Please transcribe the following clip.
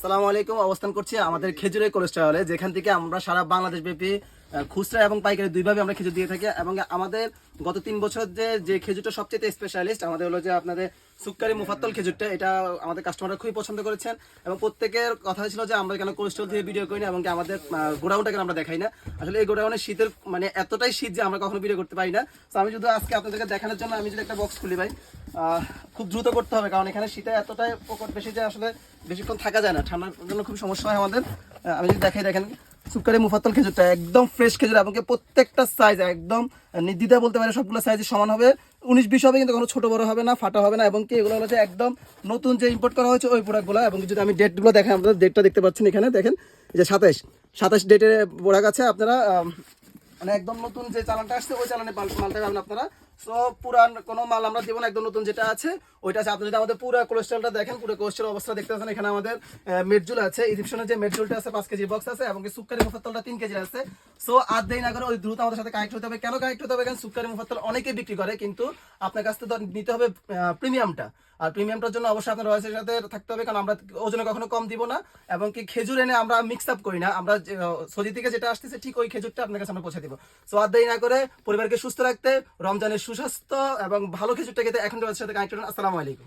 আসসালামু আলাইকুম। অবস্থান করছি আমাদের খেজুরের কোলেস্টেরলে, যেখান থেকে আমরা সারা বাংলাদেশ ব্যাপী খুচরা এবং পাইকারি দুইভাবে আমরা খেজুর দিয়ে থাকি। এবং আমাদের গত 3 বছর যে খেজুরটা সবচেয়ে স্পেশালিস্ট আমাদের হলো যে আপনাদের সুক্কারি মুফাত্তল খেজুরটা, এটা আমাদের কাস্টমাররা খুবই পছন্দ করেছেন। এবং প্রত্যেকের কথা ছিল যে আমরা কেন কোলেস্টেরল দিয়ে ভিডিও করি না এবং আমাদের গোডাউনটা কেন আমরা দেখাই না। আসলে এই গোডাউনের শীতের মানে এতটাই শীত যে আমরা কখনো ভিডিও করতে পারি না। তো আমি যদি আজকে আপনাদেরকে দেখানোর জন্য আমি যদি একটা বক্স খুলি ভাই, খুব দ্রুত করতে হবে, কারণ এখানে শীতে এতটাই প্রকট বেশি যে আসলে বেশিক্ষণ থাকা যায় না, ঠান্ডার জন্য খুব সমস্যা হয় আমাদের। আমি যদি দেখাই, দেখেন সুক্কারি মুফাত্তল খেজুরটা একদম ফ্রেশ খেজুর এবং প্রত্যেকটা সাইজ একদম নির্দ্বিধায় বলতে পারে সবগুলো সাইজ সমান হবে, 19-20 হবে, কিন্তু কোনো ছোট বড় হবে না, ফাটা হবে না। এবং কি এগুলো হচ্ছে একদম নতুন যে ইম্পোর্ট করা হয়েছে ওই প্রোডাক্টগুলো। এবং যদি আমি ডেটগুলো দেখেন, আপনাদের ডেটটা দেখতে পাচ্ছেন এখানে, দেখেন এই যে 27 ডেটের প্রোডাক্ট আছে। আপনারা মানে একদম নতুন যে চালানটা আসছে ওই চালানে মালটা পাবেন আপনারা। সো পুরান কোনো মাল আমরা দেবো না, একদম নতুন যেটা আছে ওইটা আছে। আপনি যদি আমাদের পুরো কোলেস্ট্রলটা দেখেন, পুরো কোলেস্ট্রল অবস্থা দেখতে পাচ্ছেন। এখানে আমাদের মেডজুল আছে, ইজিপশনের যে মেডজুলটা আছে 5 কেজি বক্স আছে, এবং সুক্কারি মুফাত্তলটা 3 কেজি আছে। সো আর দেরি না করে ওই দ্রুত আমাদের সাথে কানেক্ট হতে হবে। কেন কানেক্ট হতে হবে? কারণ সুক্কারি মুফাত্তল অনেকেই বিক্রি করে, কিন্তু আপনার কাছ থেকে নিতে হবে প্রিমিয়ামটা। আর প্রিমিয়ামটার জন্য অবশ্যই আপনার রয়েসের সাথে থাকতে হবে, কারণ আমরা ওজনে কখনো কম দিব না। এবং কি খেজুর এনে আমরা মিক্স আপ করি না, আমরা সৌদি থেকে যেটা আসতেছে ঠিক ওই খেজুরটা আপনার কাছে আমরা পৌঁছে দিব। সো আর দেরি না করে পরিবারকে সুস্থ রাখতে, রমজানের সুস্বাস্থ্য এবং ভালো খেজুরটা খেতে এখন রয়েসের সাথে কানেক্ট করুন। আসসালামু আলাইকুম।